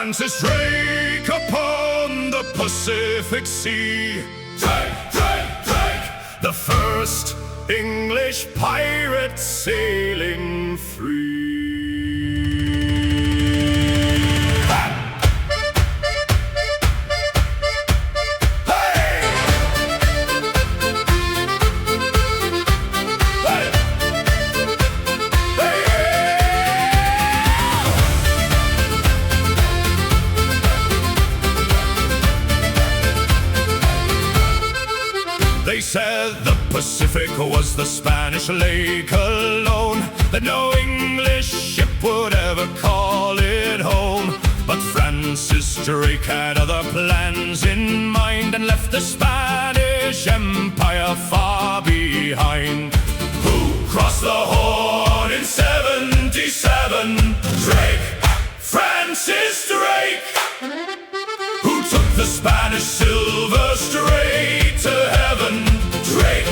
Francis Drake upon the Pacific Sea. Drake, Drake, Drake, the first English pirate sailing free. They said the Pacific was the Spanish lake alone, that no English ship would ever call it home. But Francis Drake had other plans in mind and left the Spanish Empire far behind. Who crossed the Horn in 77? Drake, Francis Drake. Who took the Spanish silver straight to heaven? Drake,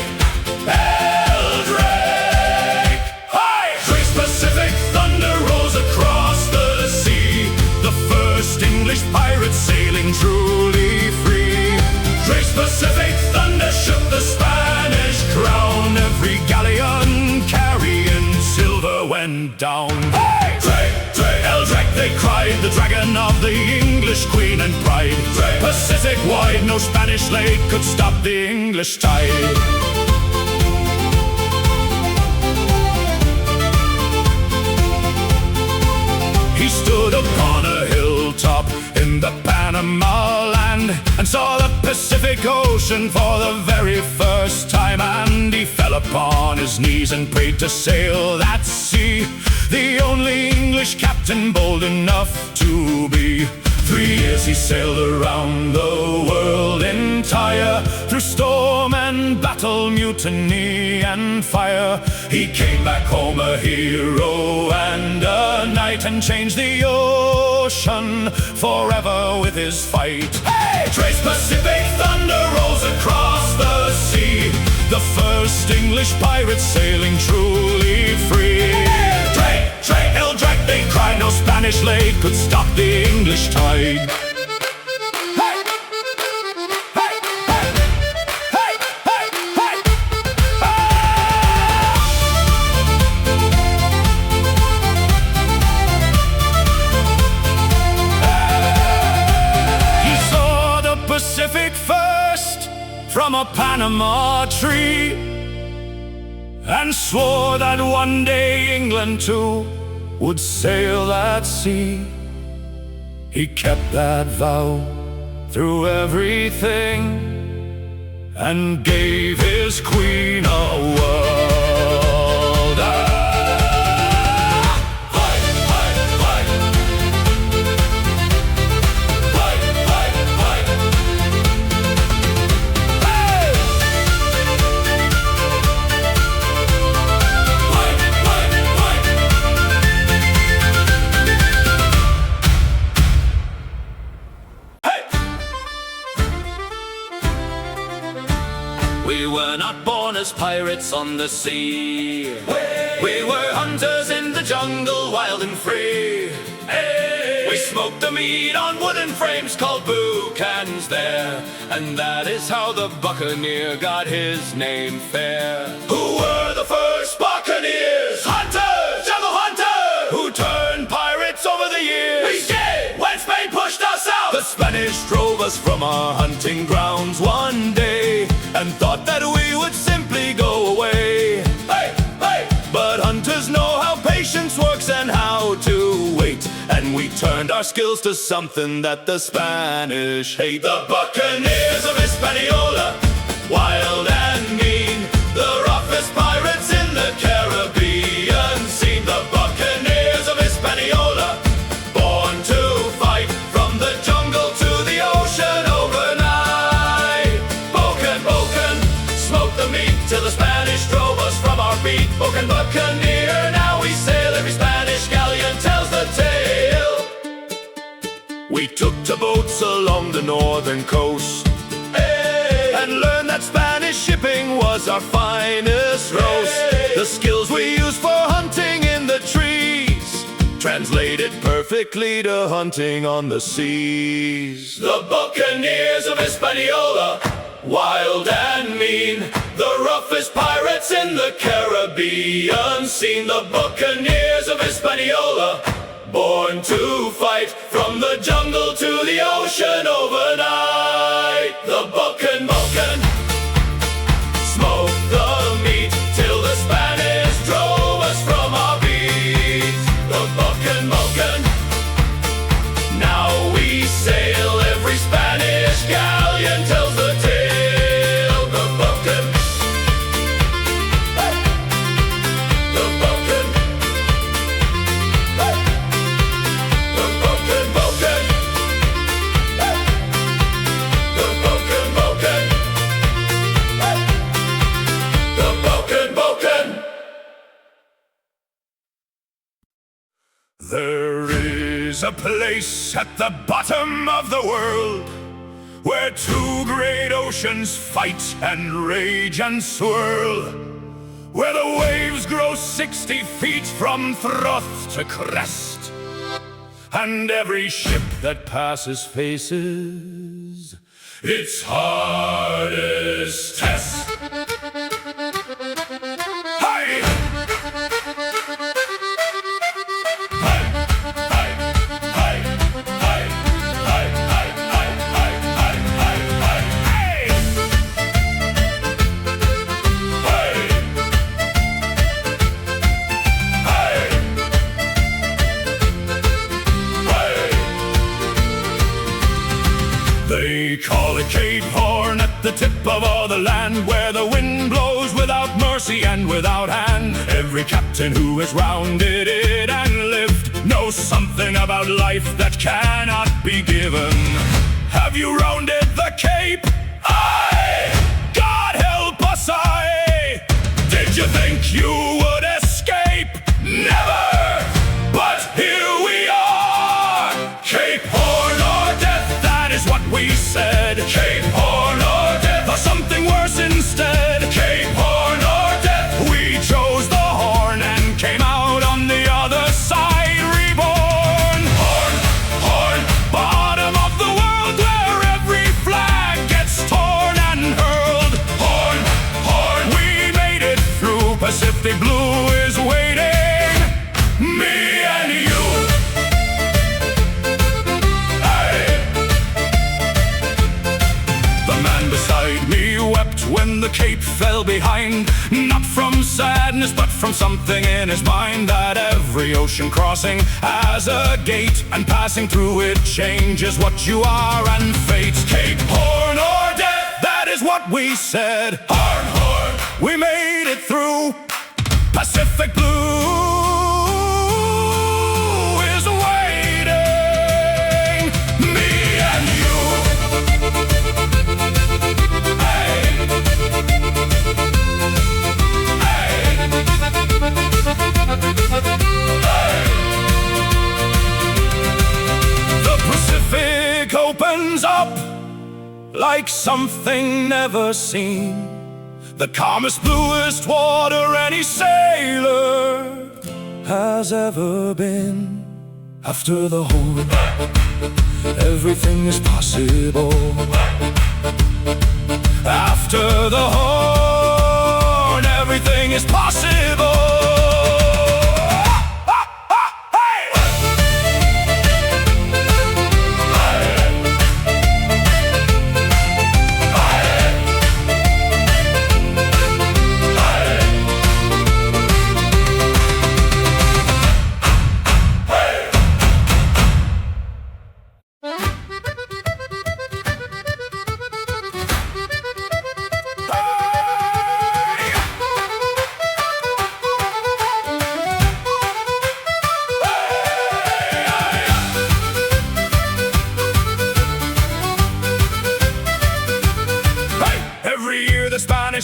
Drake. Hi! Drake's Pacific thunder rolls across the sea, the first English pirate sailing truly free. Drake's Pacific thunder shook the Spanish crown, every galleon carrying silver went down. Hey! Drake, Drake, Drake, they cried, the dragon of the English queen and pride. Drake, Pacific wide, no Spanish lake could stop the English tide. He stood upon a hilltop in the Panama land and saw the Pacific Ocean for the very first time. And he fell upon his knees and prayed to sail that sea, the only English captain bold enough to be. 3 years he sailed around the world entire, through storm and battle, mutiny and fire. He came back home a hero and a knight, and changed the ocean forever with his fight. Hey! Drake's Pacific thunder rolls across the sea, the first English pirate sailing truly free. Drake, Drake, Drake, they cried, no Spanish lake could stop the English tide. Hey! Hey! Hey! Hey! Hey! Hey! He saw the Pacific first from a Panama tree, and swore that one day England too would sail that sea. He kept that vow through everything, and gave his queen a world. Fight, fight, fight. Fight, fight, fight. Hey! Fight, fight, fight. Hey! We were not born as pirates on the sea. We were hunters in the jungle, wild and free. We smoked the meat on wooden frames called boucans there, and that is how the Buccaneer got his name fair. Who were the first Buccaneers? Hunters, jungle hunters, who turned pirates over the years. We did, when Spain pushed us out. The Spanish drove us from our hunting grounds one day, and thought that we would simply go away. Hey, hey. But hunters know how patience works and how to wait, and we turned our skills to something that the Spanish hate. The Buccaneers of Hispaniola, wild and mean, the roughest pirates in the Caribbean scene. The Buccaneers of Hispaniola, born to fight, from the jungle to the ocean overnight. Bocan, Bocan, smoked the meat till the Spanish drove us from our beat. Bocan, Buccaneer, now we sail, every Spanish galleon tells the tale. We took to boats along the northern coast, hey, and learned that Spanish shipping was our finest roast. Hey. The skills we used for hunting in the trees translated perfectly to hunting on the seas. The Buccaneers of Hispaniola, wild and mean, the roughest pirates in the Caribbean scene. The Buccaneers of Hispaniola, born to fight, from the jungle to the ocean overnight. The Buccan smoked the meat till the Spanish drove us from our beat. The Buccan now we sail, every Spanish galleon tells the tale. The Buccan, the Buccan, the Buccan, the Buccan, the Buccan. There is a place at the bottom of the world where two great oceans fight and rage and swirl, where the waves grow 60 feet from froth to crest, and every ship that passes faces its hardest test. They call it Cape Horn, at the tip of all the land, where the wind blows without mercy and without hand. Every captain who has rounded it and lived knows something about life that cannot be given. Have you rounded the Cape? Aye! God help us, aye! Did you think you would escape? Never! But here we are! Cape Horn or death, that is what we said. Cape Horn or death, or something worse instead. Cape Horn or death, we chose the horn and came out on the other side reborn. Horn, horn, bottom of the world where every flag gets torn and hurled. Horn, horn, we made it through. Pacific Blue is waiting, me and you. When the Cape fell behind, not from sadness but from something in his mind, that every ocean crossing has a gate, and passing through it changes what you are and fate. Cape Horn or death, that is what we said. Horn, horn, we made it through. Pacific Blue is waiting, me and you. The Pacific opens up like something never seen, the calmest, bluest water any sailor has ever been. After the Horn, everything is possible. After the Horn, everything is possible.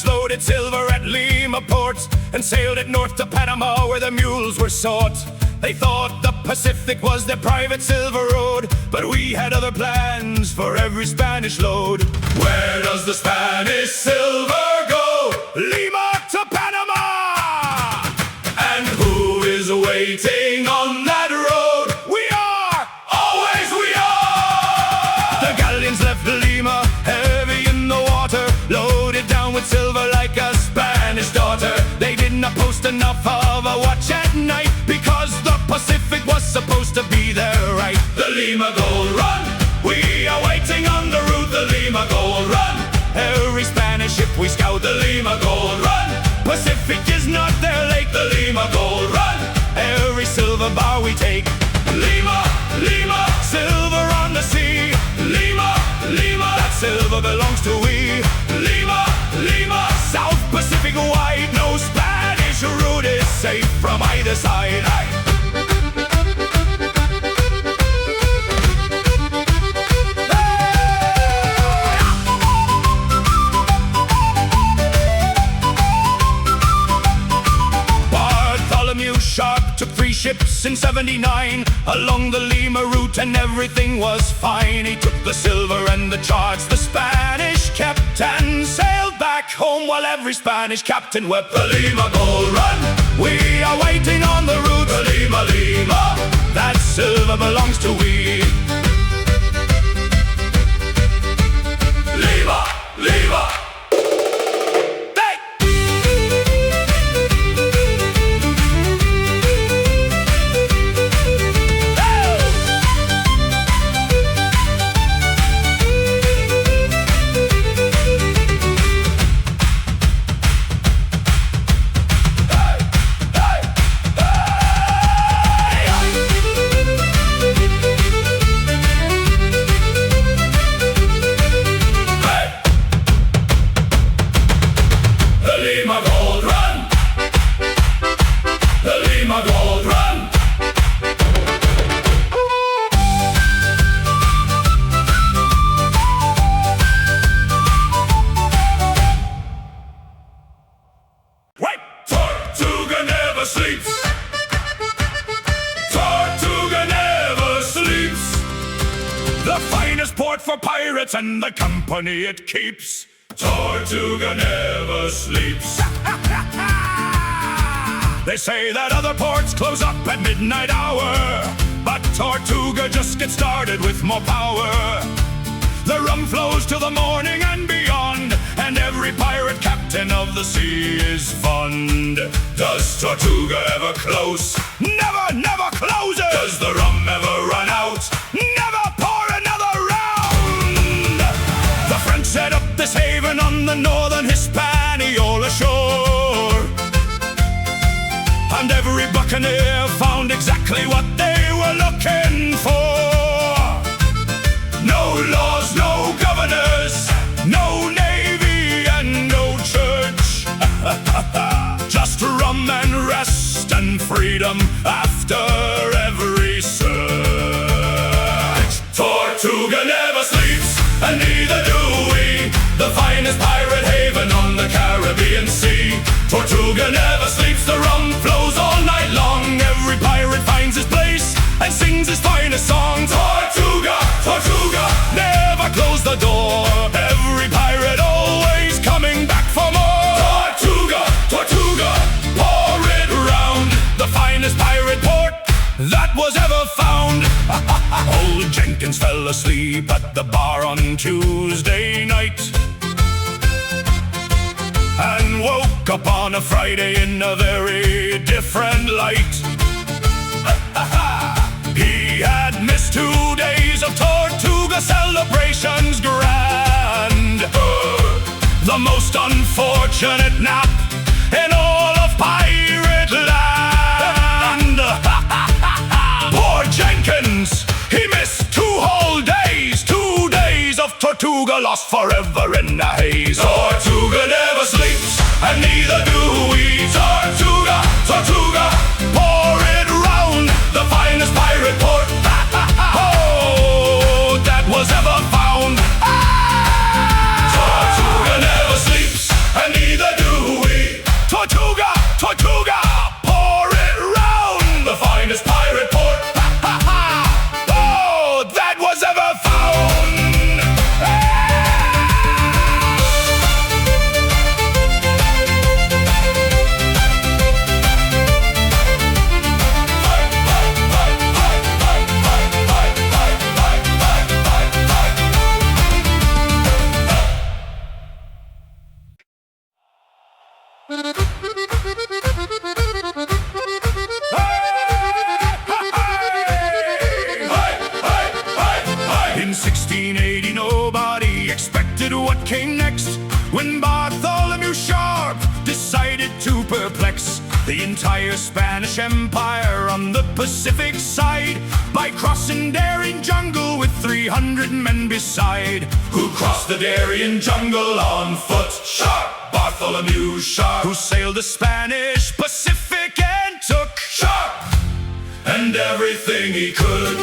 Loaded silver at Lima ports and sailed it north to Panama, where the mules were sought. They thought the Pacific was their private silver road, but we had other plans for every Spanish load. Where does the Spanish silver go? Lima to Panama! And who is waiting on that road? Lima Gold Run. Every silver bar we take. Lima, Lima, silver on the sea. Lima, Lima, that silver belongs to we. Lima, Lima, South Pacific wide. No Spanish route is safe from either side. Bartholomew Sharp took 3 ships in '79 along the Lima route, and everything was fine. He took the silver and the charts. The Spanish captain sailed back home, while every Spanish captain wept. The Lima Gold Run, we are waiting on the route. The Lima, Lima, that silver belongs to we. Lima, Lima. Lima Gold Run. The Lima Gold Run. Wait! Tortuga never sleeps. Tortuga never sleeps. The finest port for pirates and the company it keeps. Tortuga never sleeps. They say that other ports close up at midnight hour, but Tortuga just gets started with more power. The rum flows till the morning and beyond, and every pirate captain of the sea is fond. Does Tortuga ever close? Never, never closes. Does the rum ever run out? Never pour another round. The French set up this haven on the northern Hispaniola shore, and every buccaneer found exactly what they were looking for. No laws, no governors, no navy and no church. Just rum and rest and freedom after every search. Tortuga never sleeps, and neither do we. The finest pirate haven on the Caribbean Sea. Tortuga never sleeps, the rum flows all night long. Every pirate finds his place and sings his finest song. Tortuga, Tortuga, never close the door. Every pirate always coming back for more. Tortuga, Tortuga, pour it round. The finest pirate port that was ever found. Old Jenkins fell asleep at the bar on Tuesday night, and woke up on a Friday in a very different light. He had missed 2 days of Tortuga celebrations grand. The most unfortunate nap in all of pirate land. Poor Jenkins, he missed 2 whole days. 2 days of Tortuga lost forever in the haze. Tortuga never sleeps, and neither do we. Tortuga, Tortuga, pour it round. The finest pirate port, oh, that was ever found. Tortuga never sleeps, and neither do we. Tortuga, Tortuga, pour it round. The finest pirate port, oh, that was ever found. the entire Spanish Empire on the Pacific side by crossing Darien jungle with 300 men beside. Who crossed the Darien jungle on foot? Sharp! Bartholomew Sharp. Who sailed the Spanish Pacific and took Sharp and everything he could.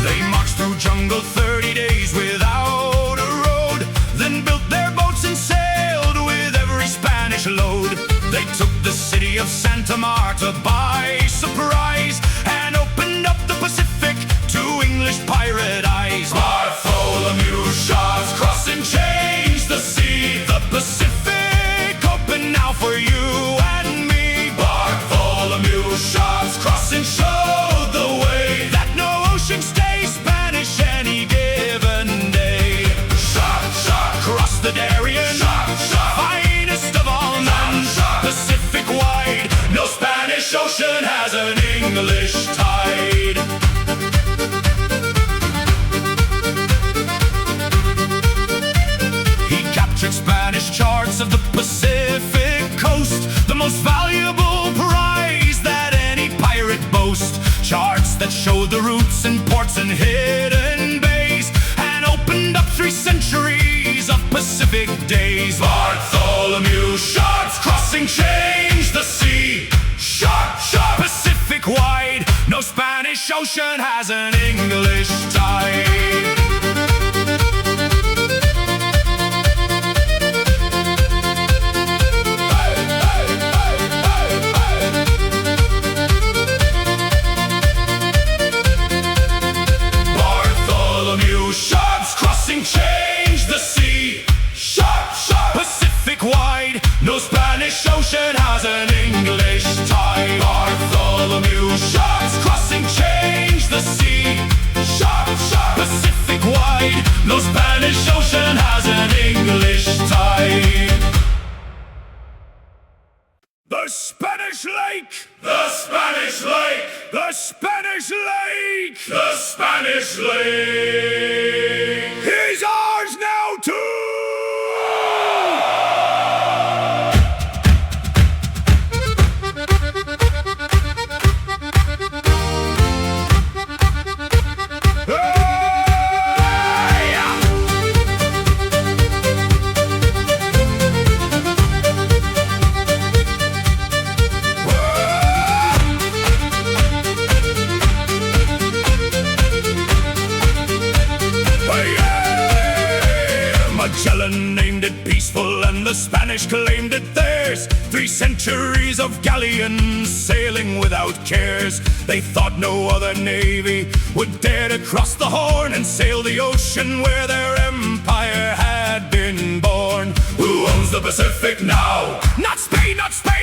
They marched through jungle 30 days without a road, then built their boats and sailed with every Spanish load. They took the city of Santa Marta by surprise and opened up the Pacific to English pirate eyes. Bartholomew Sharp's crossing changed the sea. The Pacific open now for you and me. Bartholomew Sharp's crossing showed the way that no ocean stays Spanish any given day. Sharp, Sharp, cross the Darien. Sharp, Sharp, finest of all men. Pacific wide, no Spanish ocean has an English tide. He captured Spanish charts of the Pacific coast, the most valuable prize that any pirate boasts. Charts that showed the routes and ports and hidden bays, and opened up 3 centuries of Pacific days. Bartholomew Sharp's crossing changed the sea. Sharp, Sharp, Pacific wide, no Spanish ocean has an English tide. Change the sea. Sharp, Sharp, Pacific wide, no Spanish ocean has an English tide. Bartholomew Sharp's crossing changed the sea. Sharp, Sharp, Pacific wide, no Spanish ocean has an English tide. The Spanish Lake! The Spanish Lake! The Spanish Lake! The Spanish Lake! Is ours now too! Magellan named it peaceful and the Spanish claimed it theirs. 3 centuries of galleons sailing without cares. They thought no other navy would dare to cross the Horn and sail the ocean where their empire had been born. Who owns the Pacific now? Not Spain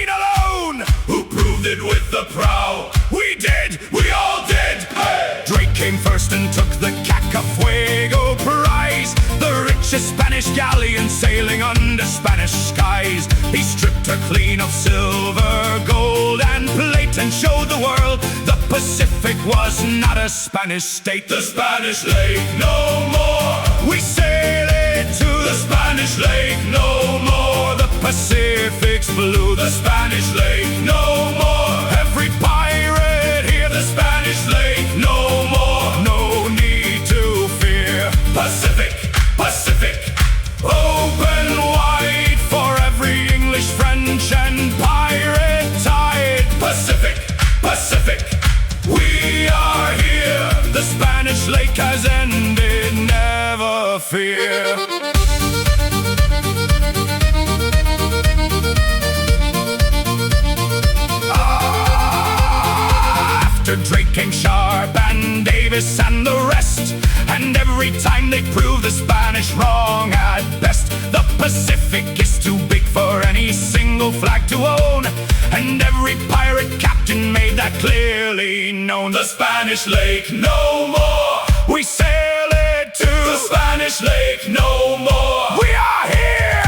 alone! Who proved it with the prow? We did, we all did! Hey! Drake came first and took the Cacafuego Prize, the richest Spanish galleon sailing under Spanish skies. He stripped her clean of silver, gold, and plate and showed the world the Pacific was not a Spanish state. The Spanish Lake no more, we sail it to the Spanish Lake no more. The Pacific's blue, the Spanish Lake no more. Every pirate here, the Spanish Lake no more. No need to fear. Pacific, Pacific, open wide for every English, French, and pirate tide. Pacific, Pacific, we are here. The Spanish Lake has ended, never fear. After Drake came Sharp and Davis and the rest, and every time they proved the Spanish wrong at best. The Pacific is too big for any single flag to own, and every pirate captain made that clearly known. The Spanish Lake no more, we sail it to the Spanish Lake no more. We are here!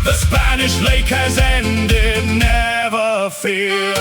The Spanish Lake has ended, never fear.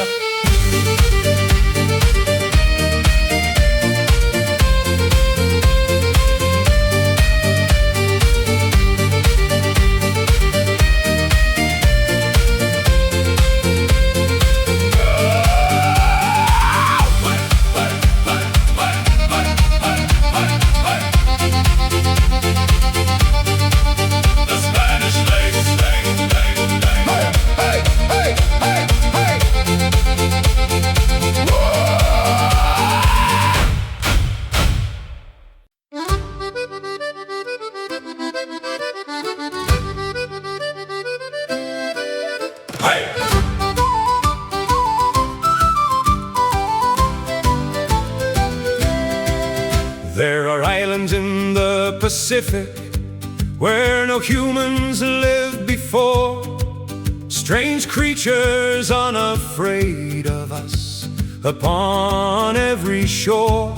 Pacific, where no humans lived before. Strange creatures unafraid of us upon every shore.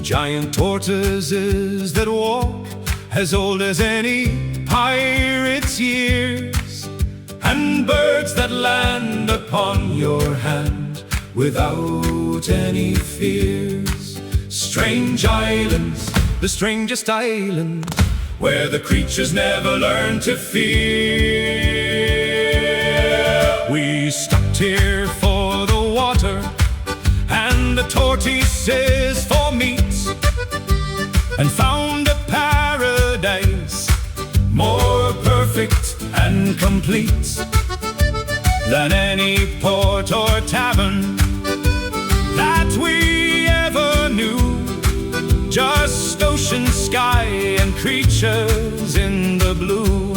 Giant tortoises that walk as old as any pirate's years, and birds that land upon your hand without any fears. Strange islands, the strangest islands, where the creatures never learn to fear. We stopped here for the water and the tortoises for meat, and found a paradise more perfect and complete than any port or tavern that we ever knew. Just ocean, sky, and creatures in the blue.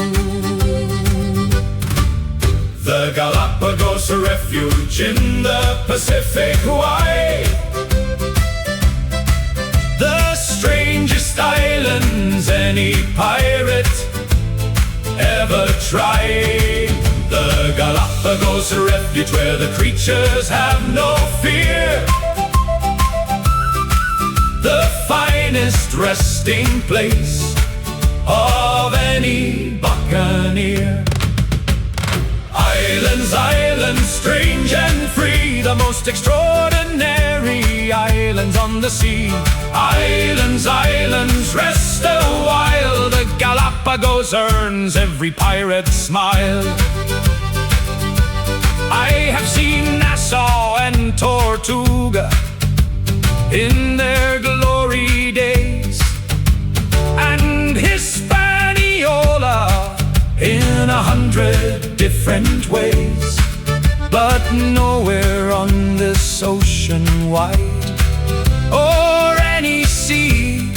The Galapagos Refuge in the Pacific wide, the strangest islands any pirate ever tried. The Galapagos Refuge, where the creatures have no fear, the finest resting place of any buccaneer. Islands, islands, strange and free, the most extraordinary islands on the sea. Islands, islands, rest a while, the Galapagos earns every pirate's smile. I have seen Nassau and Tortuga in their glory days, and Hispaniola in 100 different ways, but nowhere on this ocean wide or any sea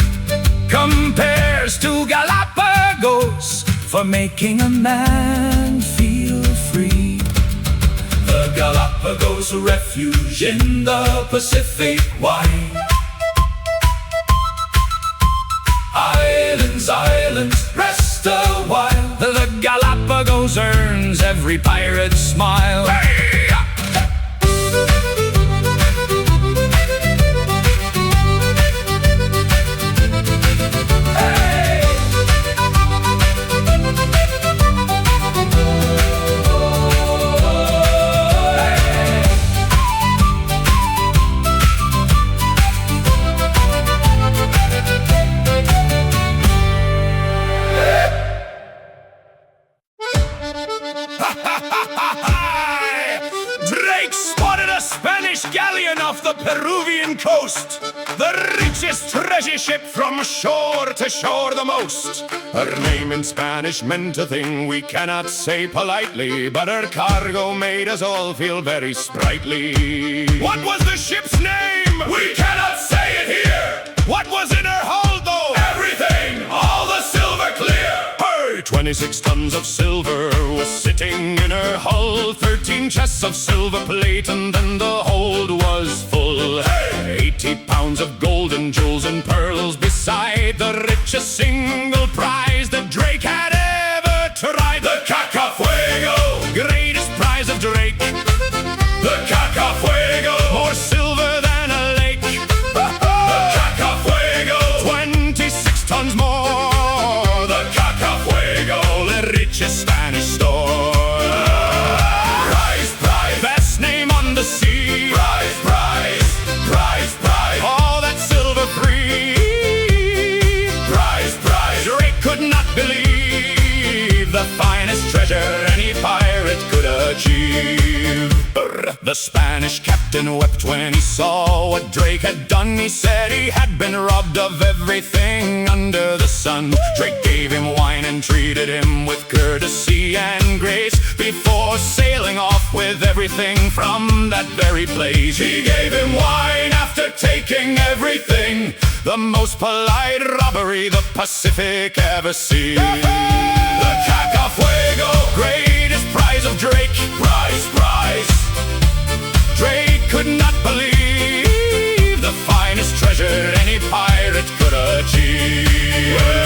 compares to Galapagos for making a man feel free. The Galapagos Refuge in the Pacific wide. Islands, islands, rest a while, the Galapagos earns every pirate's smile. Hey! Galleon off the Peruvian coast, the richest treasure ship from shore to shore the most. Her name in Spanish meant a thing we cannot say politely, but her cargo made us all feel very sprightly. What was the ship's name? We cannot say it here. What was in her hold though? Everything, all the silver clear. 26 tons of silver was sitting in her hull, 13 chests of silver plate, and then the hold was full. 80 pounds of gold and jewels and pearls, beside the richest single prize that Drake had ever tried. The Cacafuego, greatest prize of Drake. The Cacafuego, more silver than a lake. The Cacafuego, 26 tons more. Spanish store. Prize, prize, best name on the sea. Prize, prize, prize, prize, all that silver free. Prize, prize, Drake could not believe the finest treasure any pirate could achieve. The Spanish captain wept when he saw what Drake had done. He said he had been robbed of everything under the sun. Drake gave him wine and treated him with courtesy and grace before sailing off with everything from that very place. He gave him wine after taking everything, the most polite robbery the Pacific ever seen. The Cacafuego, greatest prize of Drake. Prize, prize, Drake could not believe the finest treasure any pirate could achieve.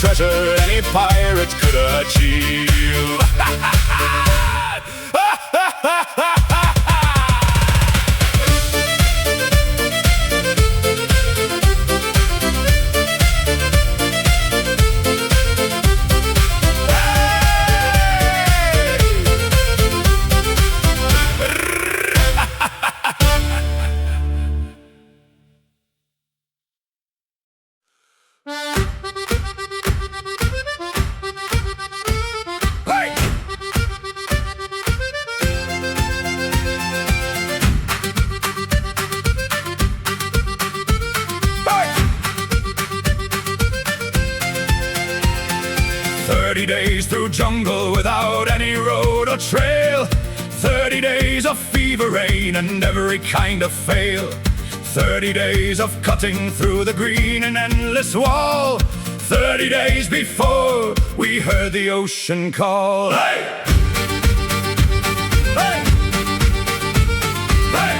treasure any pirate could achieve. 30 days through jungle without any road or trail. 30 days of fever, rain, and every kind of fail. 30 days of cutting through the green and endless wall. 30 days before we heard the ocean call. Hey! Hey! Hey!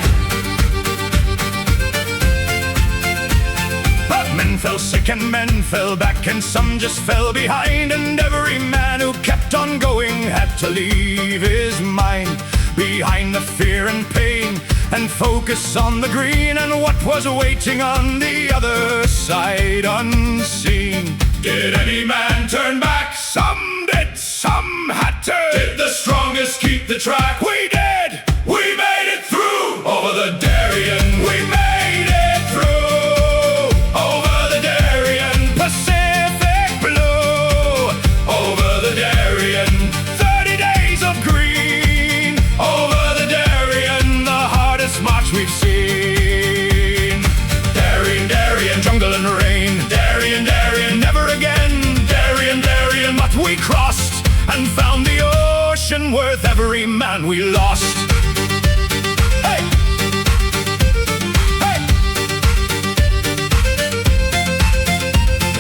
But men fell sick and men fell back and some just fell behind. And every man who kept on going had to leave his mind behind the fear and pain and focus on the green and what was waiting on the other side unseen. Did any man turn back? Some did, some had to. Did the strongest keep the track? We did! We made it through! Over the Darien, we made it through! Over the Darien, Pacific blue! Over the Darien, 30 days of green! Over the Darien, the hardest march we've seen. Darien, Darien, jungle and rain. Darien, Darien, never again. Darien, Darien, but we crossed and found the ocean worth every man we lost. Hey! Hey!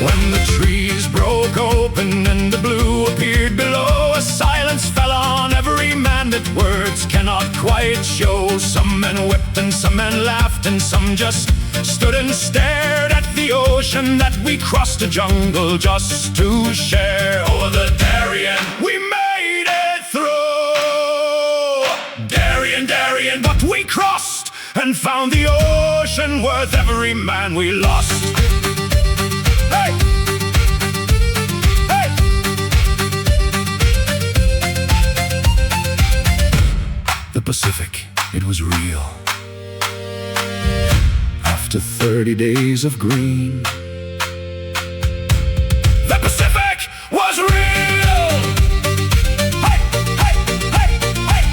When the trees broke open and the blue appeared below, a silence fell on every man that words cannot quite show. Some men wept and some men laughed and some just stood and stared at the ocean that we crossed the jungle just to share. Over the Darien, we made it through. Darien, Darien, but we crossed and found the ocean worth every man we lost. Hey! Hey! The Pacific, it was real. After 30 days of green, the Pacific was real! Hey, hey, hey, hey,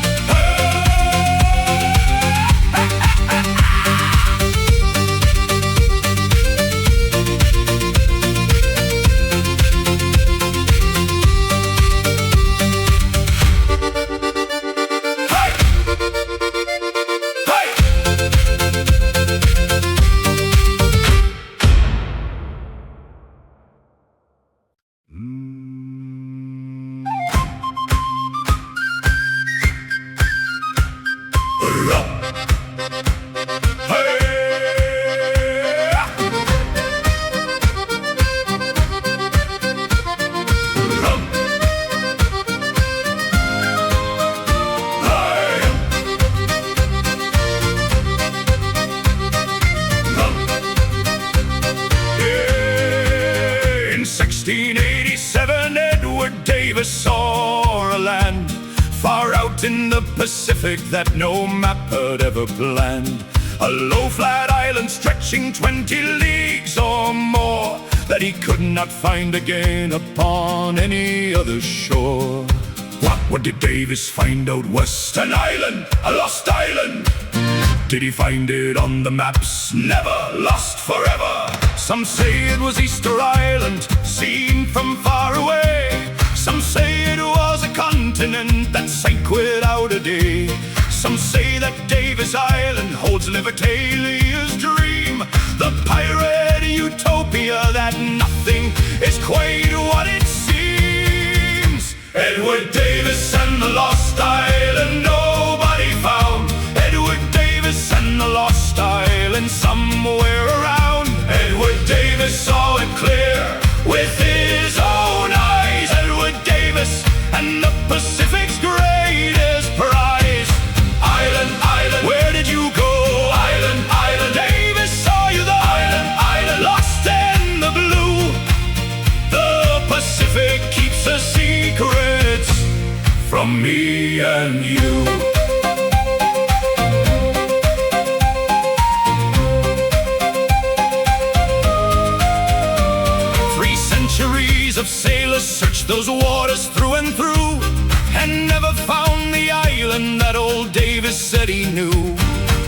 In 1687, Edward Davis saw a land far out in the Pacific that no map had ever planned. A low flat island stretching 20 leagues or more that he could not find again upon any other shore. What did Davis find out was an island, a lost island? Did he find it on the maps? Never, lost forever. Some say it was Easter Island, seen from far away. Some say it was a continent that sank without a day. Some say that Davis Island holds Livertalia's dream, the pirate utopia that nothing is quite what it seems. Edward Davis and the Lost Island nobody found. Edward Davis and the Lost Island somewhere around. Edward Davis saw it clear with his eyes. Pacific's greatest prize. Island, island, where did you go? Island, island, Davis saw you there. Island, island, lost in the blue. The Pacific keeps the secrets from me and you. 3 centuries of sailors searched those waters through and through, and never found the island that old Davis said he knew.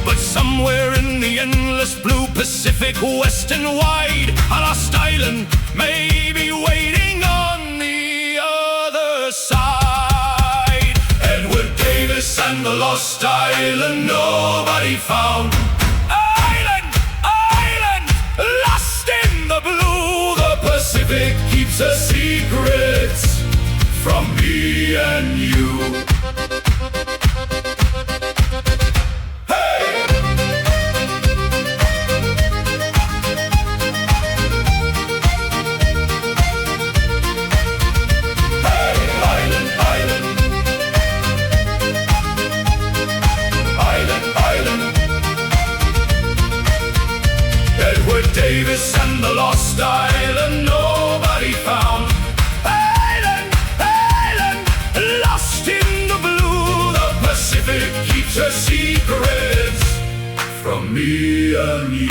But somewhere in the endless blue Pacific, west and wide, a lost island may be waiting on the other side. Edward Davis and the lost island nobody found. Island, island, lost in the blue. The Pacific keeps her secrets from me and you. Davis and the lost island nobody found. Island, island, lost in the blue. The Pacific keeps her secrets from me and you.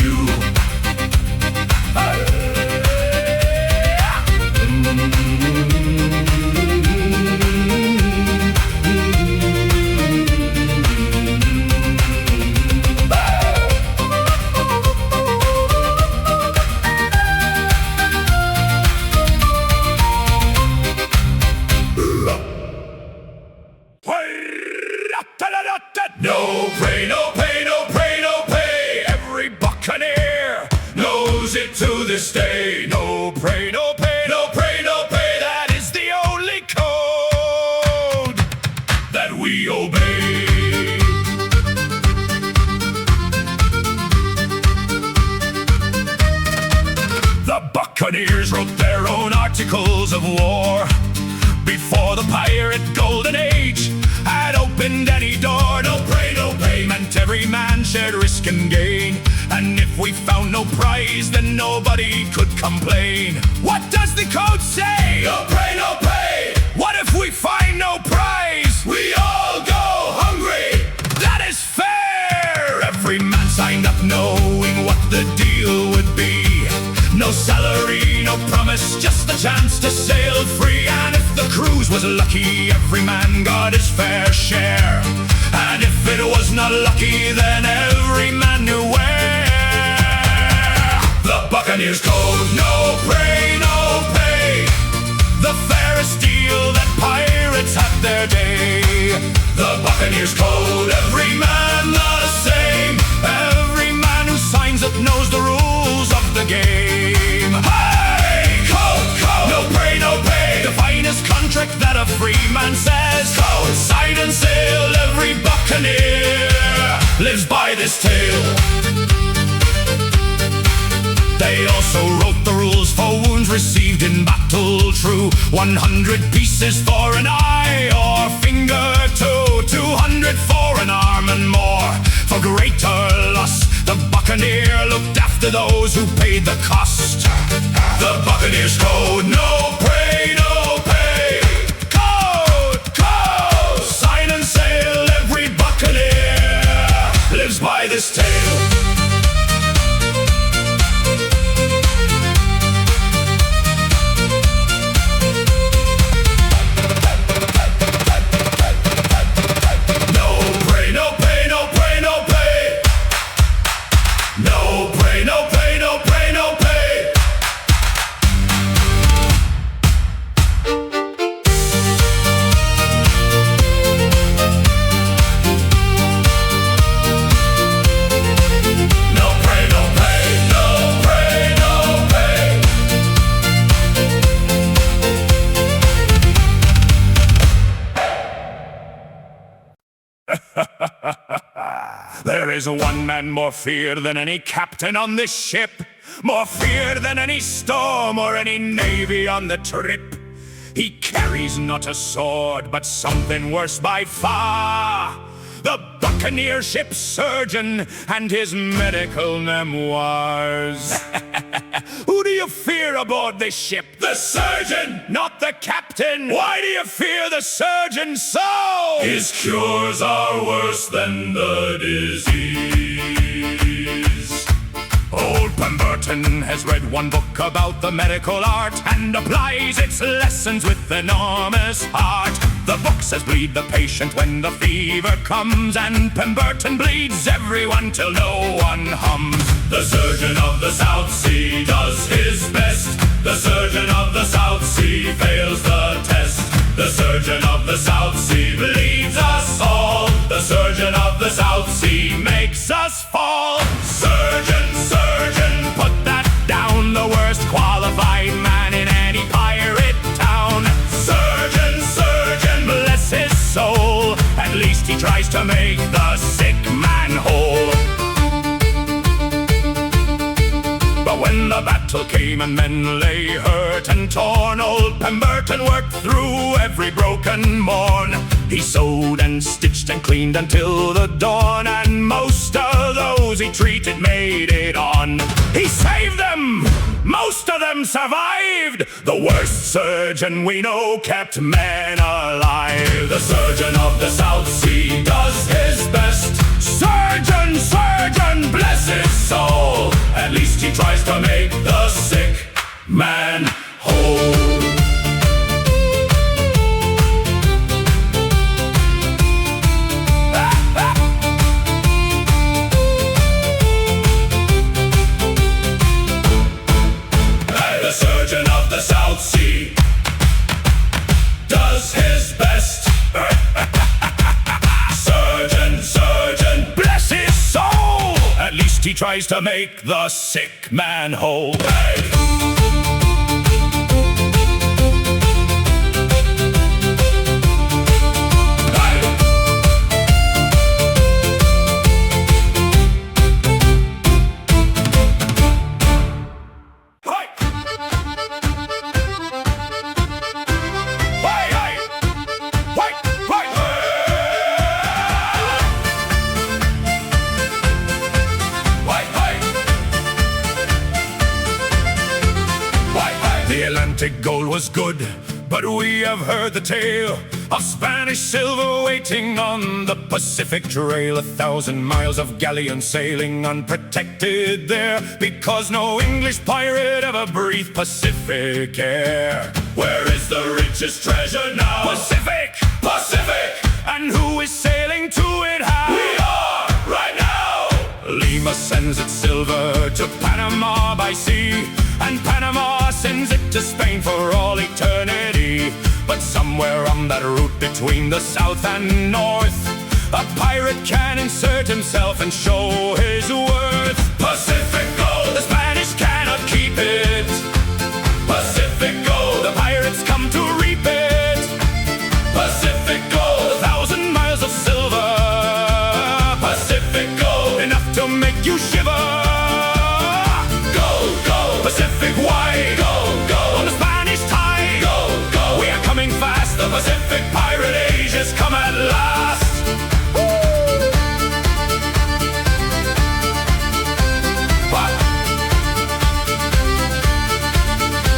No pray, no pay, no pray, no pay. Every Buccaneer knows it to this day. No pray, no pay, no pray, no pay. That is the only code that we obey. The Buccaneers wrote their own articles of war before the pirate golden age had opened any door. No pray, no pay meant every man shared risk and gain, and if we found no prize, then nobody could complain. What does the code say? No pray, no pay. What if we find no prize? We all go hungry. That is fair. Every man signed up knowing what the deal would be. No salary, no promise, just the chance to sail free. And if the cruise was lucky, every man got his fair share. And if it was not lucky, then every man knew where. The Buccaneers code, no pray, no pay. The fairest deal that pirates had their day. The Buccaneers code, every man the same. Every man who signs it knows the rules of the game. Hey, code, code, no pray, no pay. The finest contract that a free man says. Code, sign and sail. Every Buccaneer lives by this tale. They also wrote the rules for wounds received in battle true. 100 pieces for an eye or finger too. 200 for an arm and more. For greater loss, the Buccaneer looked after those who paid the cost. The Buccaneers code, no pray, no pay. Code, code, sign and sail. Every Buccaneer lives by this tale. There is one man more feared than any captain on this ship, more feared than any storm or any navy on the trip. He carries not a sword, but something worse by far. The Buccaneer ship's surgeon and his medical memoirs. Who do you fear aboard this ship? The surgeon, not the captain. Why do you fear the surgeon so? His cures are worse than the disease. Old Pemberton has read one book about the medical art and applies its lessons with enormous heart. The book says bleed the patient when the fever comes, and Pemberton bleeds everyone till no one hums. The surgeon of the South Sea does his best. The surgeon of the South Sea fails the test. The surgeon of the South Sea bleeds us all. The surgeon of the South Sea makes us fall. Surgeon, surgeon, put that down. The worst qualified man in any pirate town. Surgeon, surgeon, bless his soul. At least he tries to make the sick man whole. But when the battle came and men lay hurt and torn, old Pemberton worked through every broken morn. He sewed and stitched and cleaned until the dawn, and most of those he treated made it on. He saved them! Most of them survived! The worst surgeon we know kept men alive. The surgeon of the South Sea does his best. Surgeon, surgeon, bless his soul. At least he tries to make the sick man whole. The surgeon of the South Sea does his best. Surgeon, surgeon, bless his soul. At least he tries to make the sick man whole. Hey! The Atlantic gold was good, but we have heard the tale of Spanish silver waiting on the Pacific trail. 1,000 miles of galleon sailing unprotected there, because no English pirate ever breathed Pacific air. Where is the richest treasure now? Pacific! Pacific! And who is sailing to it how? We are, right now! Lima sends its silver to Panama by sea, and Panama sends it to Spain for all eternity. But somewhere on that route between the south and north, a pirate can insert himself and show his worth. Pacific gold, the Spanish cannot keep it. Pacific gold, the pirates come to reap it. Pacific gold, 1,000 miles of silver. Pacific gold, enough to make you shiver. Pacific wide, go, go, on the Spanish tide, go, go, we are coming fast, the Pacific pirate age has come at last.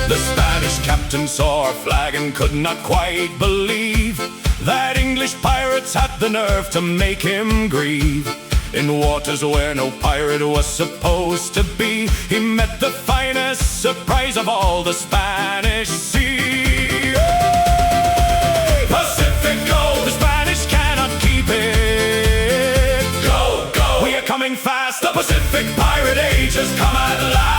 The Spanish captain saw our flag and could not quite believe that English pirates had the nerve to make him grieve. In waters where no pirate was supposed to be, he met the finest surprise of all the Spanish sea. Pacific gold, the Spanish cannot keep it. Go, go, we are coming fast, the Pacific pirate age has come at last.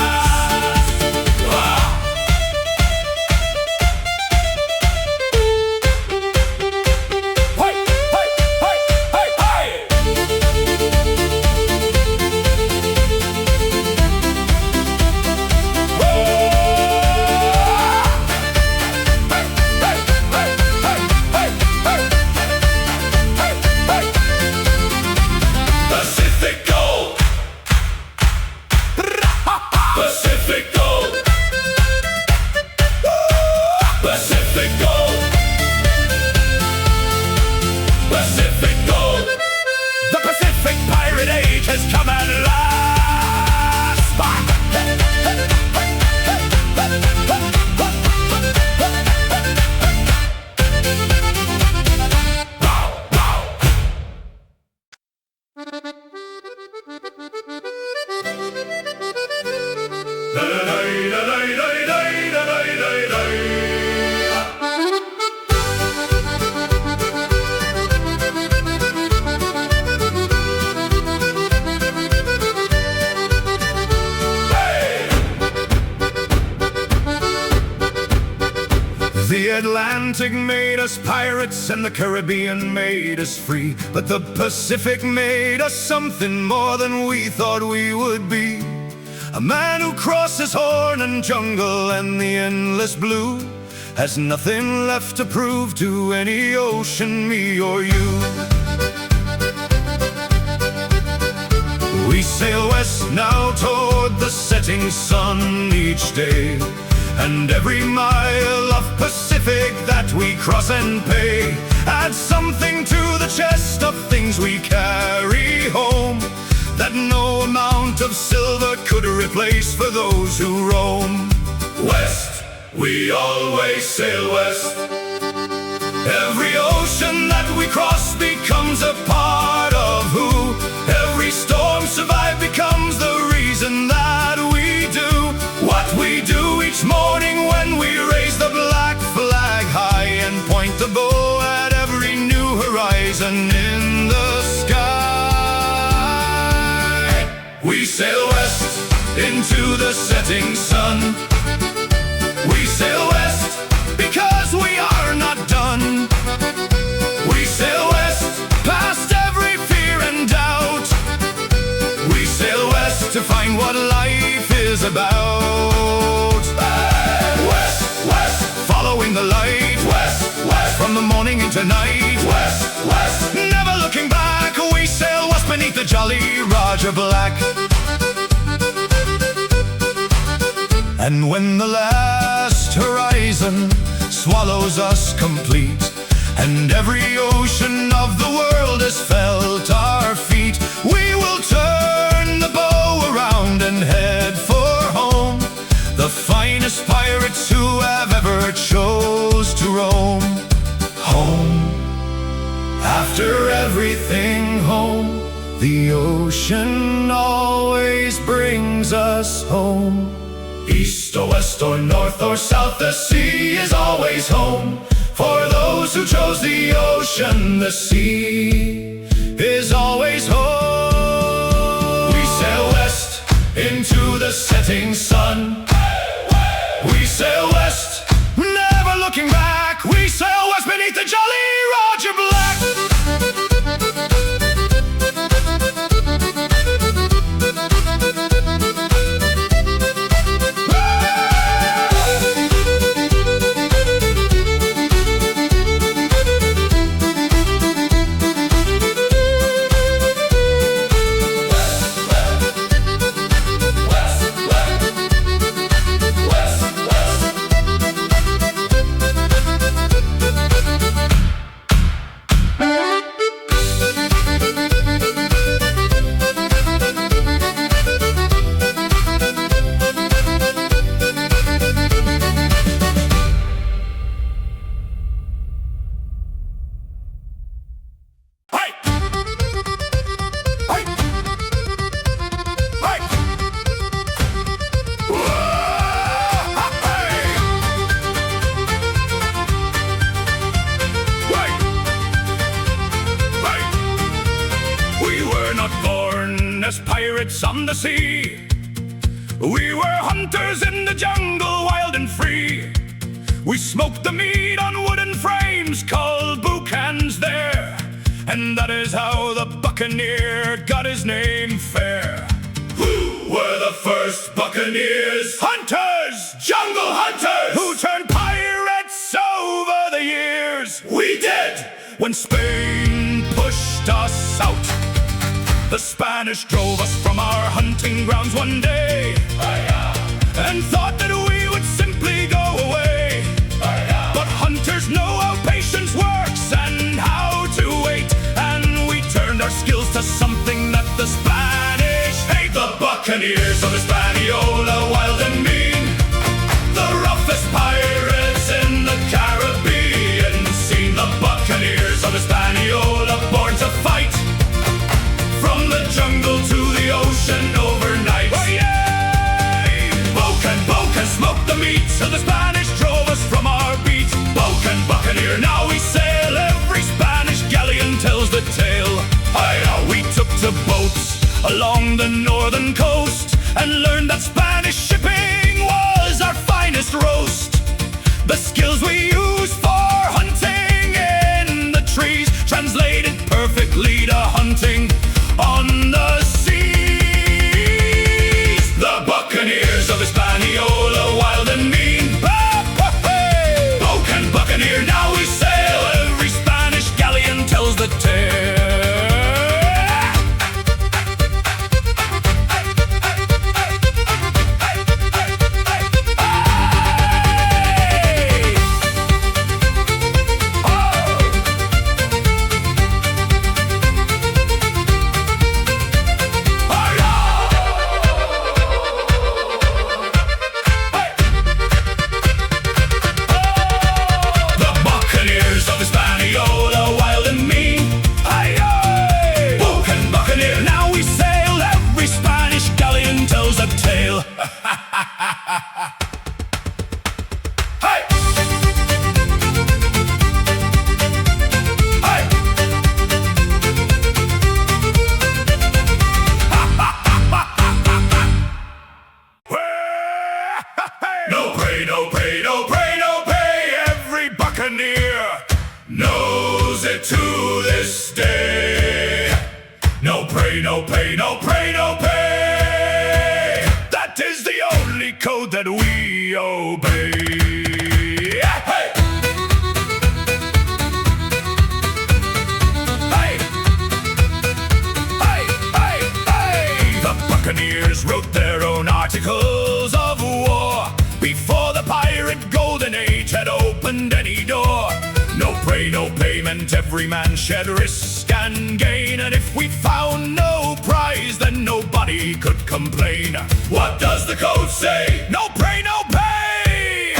Atlantic made us pirates and the Caribbean made us free, but the Pacific made us something more than we thought we would be. A man who crosses horn and jungle and the endless blue has nothing left to prove to any ocean, me or you. We sail west now toward the setting sun each day, and every mile of Pacific that we cross and pay adds something to the chest of things we carry home that no amount of silver could replace for those who roam. West, we always sail west. Every ocean that we cross becomes a part of who. Every storm survived becomes the reason that we do what we do each morning when we raise the black flag high and point the bow at every new horizon in the sky. We sail west into the setting sun. We sail west because we are not done. We sail west past every fear and doubt. We sail west to find what life is about. West, west, following the light. West, west, from the morning into night. West, west, never looking back. We sail west beneath the Jolly Roger Black. And when the last horizon swallows us complete, and every ocean of the world has felt our feet, we will turn the bow around and head for home, the finest pirates who have ever chose to roam. Home, after everything home, the ocean always brings us home. East or west or north or south, the sea is always home. For those who chose the ocean, the sea is always home. We sail west into the setting sun. We sail west, never looking back. We sail west beneath the Jolly Roger Black. On the sea, we were hunters in the jungle, wild and free. We smoked the meat on wooden frames called boucans there, and that is how the Buccaneer got his name fair. Who were the first Buccaneers? Hunters! Jungle hunters! Who turned pirates over the years? We did! When Spain pushed us out, the Spanish drove us from our hunting grounds one day, and thought that we would simply go away. But hunters know how patience works and how to wait, and we turned our skills to something that the Spanish hate. The Buccaneers of Hispaniola, wild and mean, the roughest pirates in the Caribbean scene. The Buccaneers of Hispaniola, born to fight, from the jungle to the ocean overnight. Oh yeah! Bocan, smoked the meat till the Spanish drove us from our beat. Bocan, Buccaneer, now we sail. Every Spanish galleon tells the tale. We took to boats along the northern coast and this day. No pray, no pay, no pray, no pay. That is the only code that we obey. Hey! Hey! Hey! Hey! Hey! The Buccaneers wrote their own articles of war before the pirate golden age had opened any door. No pray, no payment, every man shed risk and gain. And if we found no prize, then nobody could complain. What does the code say? No pray, no pay!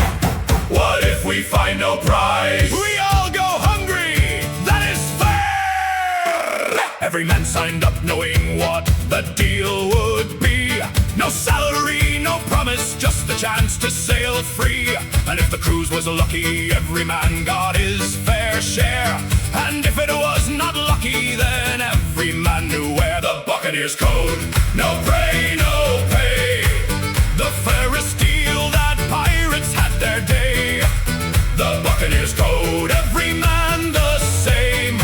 What if we find no prize? We all go hungry, that is fair! Every man signed up knowing what the deal would be. No salary, no promise, just the chance to sail free. And if the cruise was lucky, every man got his fair share. And if it was not lucky, then every man knew where. The Buccaneers code, no pray, no pay. The fairest deal that pirates had their day. The Buccaneers code, every man the same.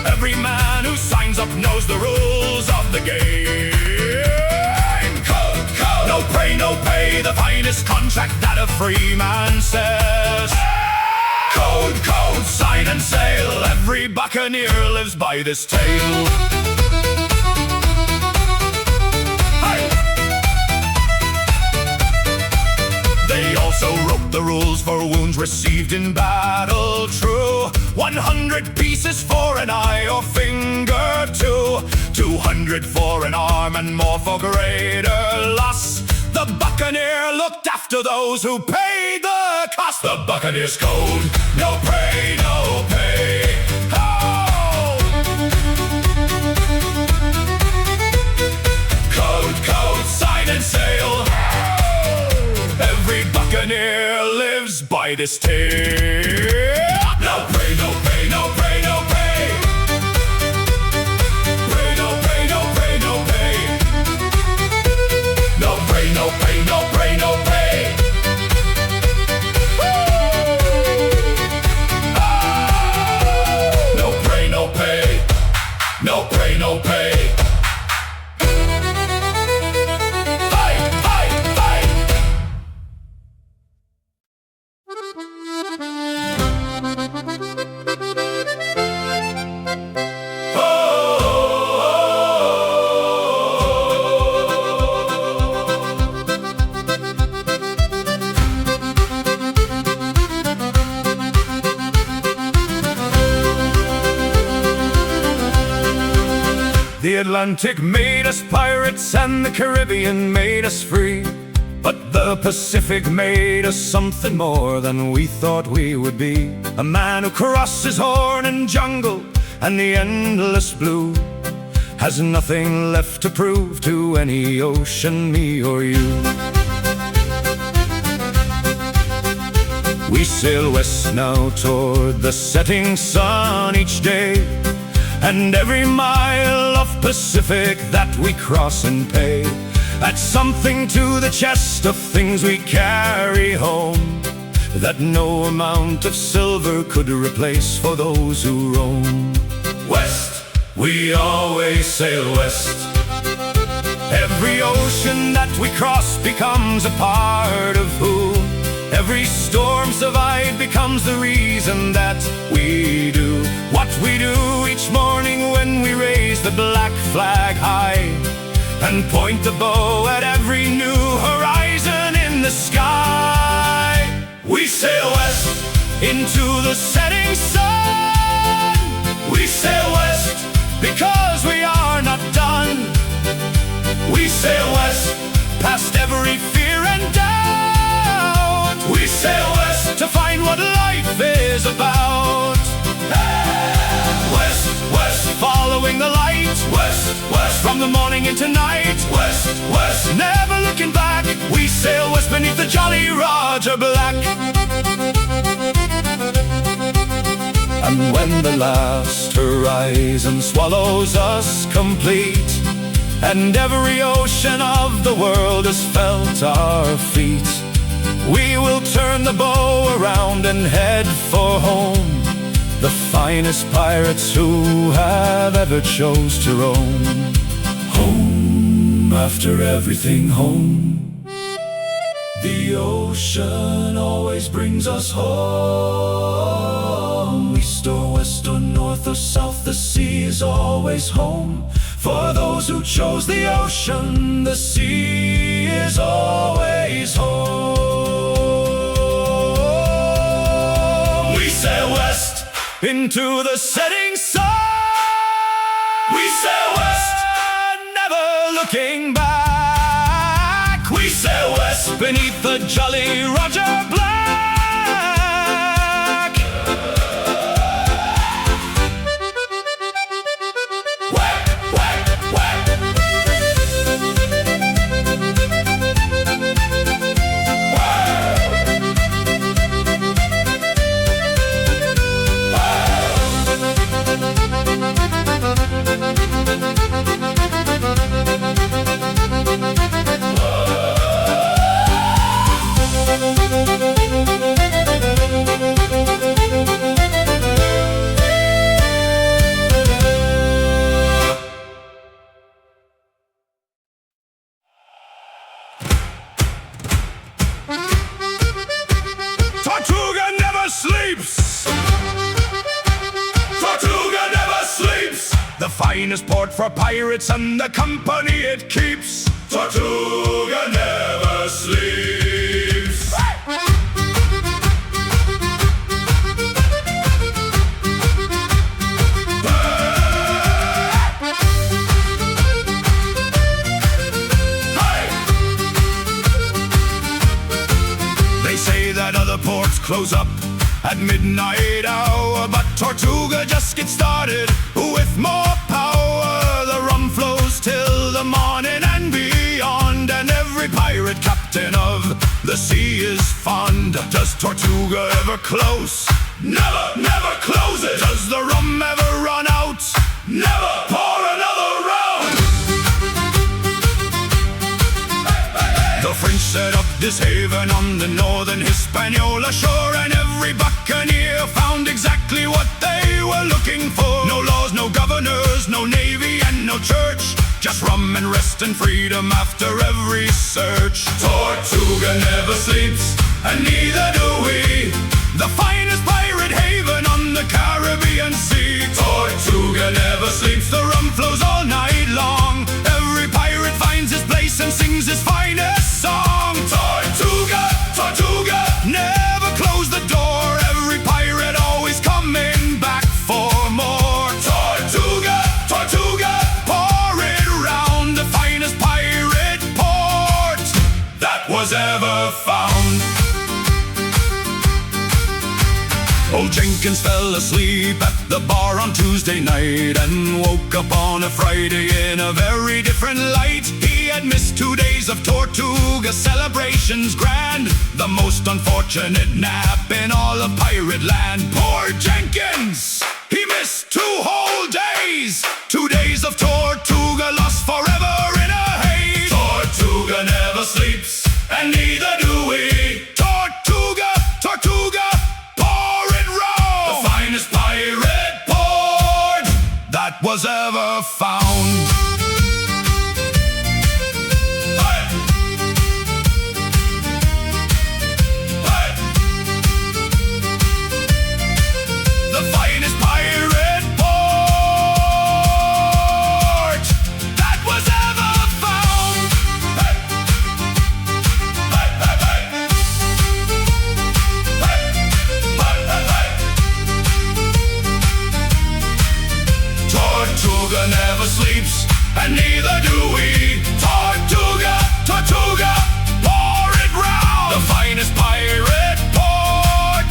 Every man who signs up knows the rules of the game. No pray, no pay, the finest contract that a free man says. Code, code, sign and sail, every buccaneer lives by this tale. Hey! They also wrote the rules for wounds received in battle, true. 100 pieces for an eye or finger, 200 for an arm and more for greater loss. The Buccaneer looked after those who paid the cost. The Buccaneers code, no pray, no pay. Oh! Code, code, sign and sail. Oh! Every Buccaneer lives by this tale. No pray, no pay, no pray, no pay. Pray, no pray, no pray, no pay. No pray, no pay, no pray, no pay. Ah! No pray, no pay. No pray, no pay. The Atlantic made us pirates and the Caribbean made us free. But the Pacific made us something more than we thought we would be. A man who crosses horn and jungle and the endless blue has nothing left to prove to any ocean, me or you. We sail west now toward the setting sun each day, and every mile of Pacific that we cross and pay adds something to the chest of things we carry home that no amount of silver could replace for those who roam. West, we always sail west. Every ocean that we cross becomes a part of who. Every storm survived becomes the reason that we do what we do each morning when we raise the black flag high and point the bow at every new horizon in the sky. We sail west into the setting sun. We sail west because we are not done. We sail west past every fear and doubt. We sail west to find what life is about. West, west, following the light. West, west, from the morning into night. West, west, never looking back. We sail west beneath the Jolly Roger Black. And when the last horizon swallows us complete, and every ocean of the world has felt our feet, we will turn the bow around and head for home, the finest pirates who have ever chose to roam. Home, after everything, home. The ocean always brings us home. East or west or north or south, the sea is always home. For those who chose the ocean, the sea is always home. We sail west into the setting sun. We sail west, never looking back. We sail west beneath the Jolly Roger Black. Tortuga never sleeps. Tortuga never sleeps. The finest port for pirates and the company it keeps. Tortuga never sleeps. They say that other ports close up at midnight hour, but Tortuga just gets started with more power. The rum flows till the morning and beyond, and every pirate captain of the sea is fond. Does Tortuga ever close? Never, never close it. Does the rum ever run out? Never. Pour another round. The French set up this haven on the northern Hispaniola shore, and every Buccaneer found exactly what they were looking for. No laws, no governors, no navy and no church, just rum and rest and freedom after every search. Tortuga never sleeps, and neither do we. The finest pirate haven on the Caribbean Sea. Tortuga never sleeps, the rum flows all night long. Every pirate finds his place and sings his finest song. Tortuga, Tortuga, never close the door. Every pirate always coming back for more. Tortuga, Tortuga, pour it round. The finest pirate port that was ever found. Old Jenkins fell asleep at the bar on Tuesday night and woke up on a Friday in a very different light. He had missed 2 days of Tortuga celebrations grand, the most unfortunate nap in all of pirate land. Poor Jenkins! He missed 2 whole days! 2 days of Tortuga lost forever in a haze. Tortuga never sleeps, and neither do we. Tortuga, Tortuga, pirate port that was ever found. Hey! Hey! The finest pirate port that was ever found. Hey! Hey, hey, hey! Hey! Hey, hey, hey! Tortuga never sleeps, and neither do we. Tortuga, Tortuga, pour it round. The finest pirate port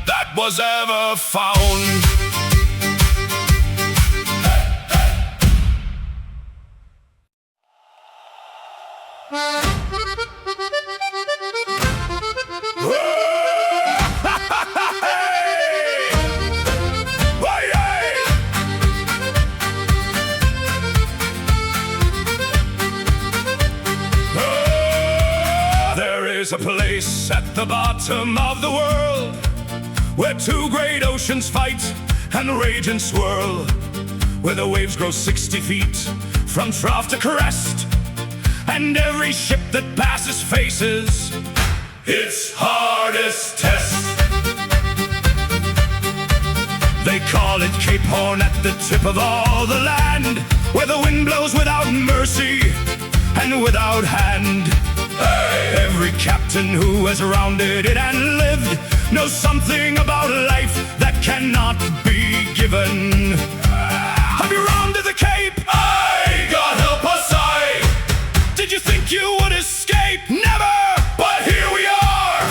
that was ever found. There's a place at the bottom of the world where 2 great oceans fight, and rage and swirl, where the waves grow 60 feet from trough to crest, and every ship that passes faces its hardest test. They call it Cape Horn, at the tip of all the land, where the wind blows without mercy and without hand. Hey! Every captain who has rounded it and lived knows something about life that cannot be given. Have you rounded the Cape? Aye, God help us, aye. Did you think you would escape? Never! But here we are!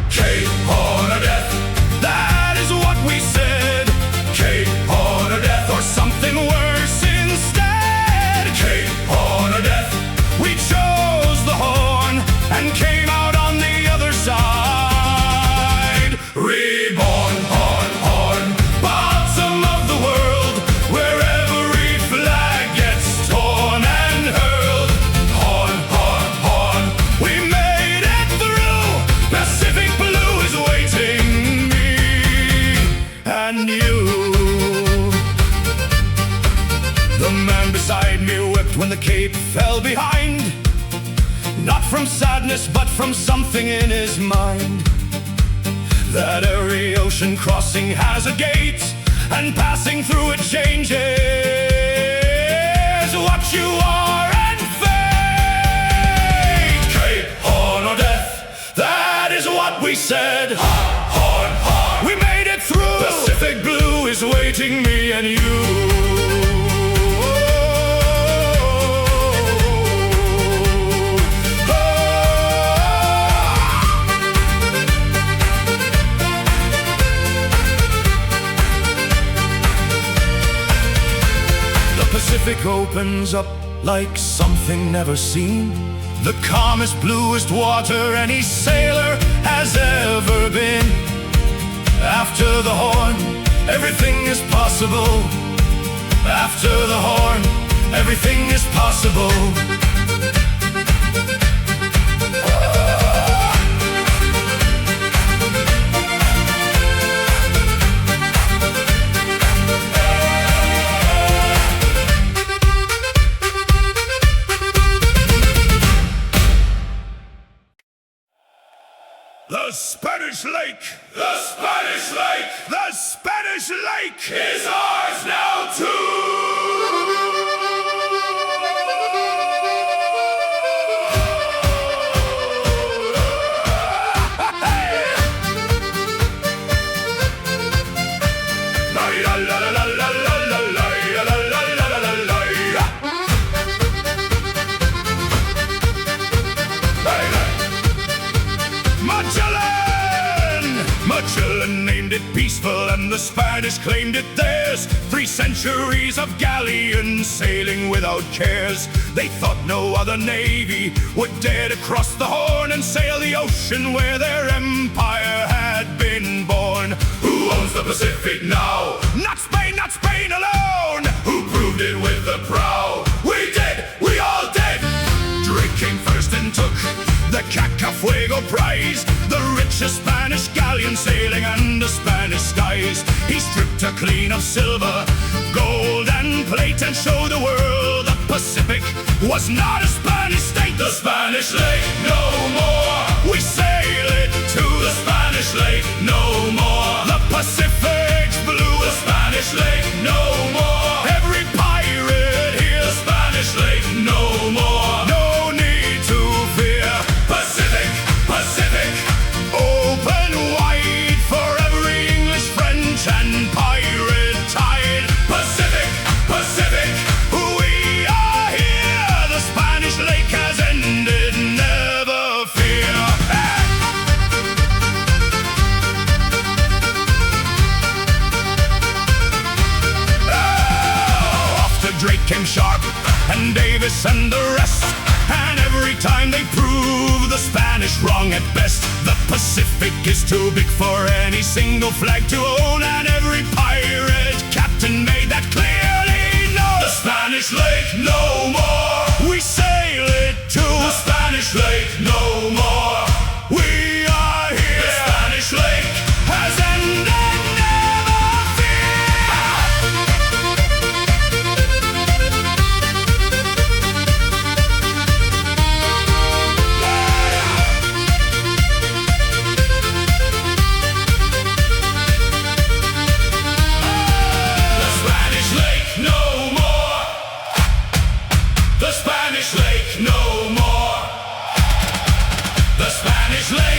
Cape Horn or death, that is what we said. Cape Horn or death, or something worse instead. Cape Horn or death, we chose the horn and came out on the other side. Reborn, horn, horn, bottom of the world, where every flag gets torn and hurled. Horn, horn, horn, we made it through. Pacific blue is waiting me and you. The man beside me wept when the Cape fell behind, not from sadness, but from something in his mind. That every ocean crossing has a gate, and passing through it changes what you are and fate. Cape Horn or death, that is what we said. Horn, horn, we made it through. Pacific blue is waiting me and you. Pacific opens up like something never seen, the calmest, bluest water any sailor has ever been. After the horn, everything is possible. After the horn, everything is possible. The Spanish Lake! The Spanish Lake! The Spanish Lake is ours now too! Magellan named it peaceful and the Spanish claimed it theirs. 3 centuries of galleons sailing without cares. They thought no other navy would dare to cross the Horn and sail the ocean where their empire had been born. Who owns the Pacific now? Not Spain alone! Who proved it with the prow? We did! We all did! Drake came first and took the Cacafuego Prize, the richest Spanish galleon sailing under Spanish skies. He stripped her clean of silver, gold and plate, and showed the world the Pacific was not a Spanish state. The Spanish Lake, no more. We sail it to the Spanish Lake, no more. The Pacific's blue, the Spanish Lake, no more. Every pirate here, the Spanish Lake, no more. No need to fear. Pacific, Pacific, open wide for every English, French, and pirate tide. Pacific, Pacific, we are here. The Spanish Lake has ended, never fear. Oh, after Drake came Sharp and Davis and the rest, and every time they prove the Spanish wrong at best. The Pacific is too big for any single flag to own, and every pirate captain made that clearly known. The Spanish Lake, no more. We sail it to the Spanish Lake, no more. We are here. The Spanish Lake has ended, never fear. The Spanish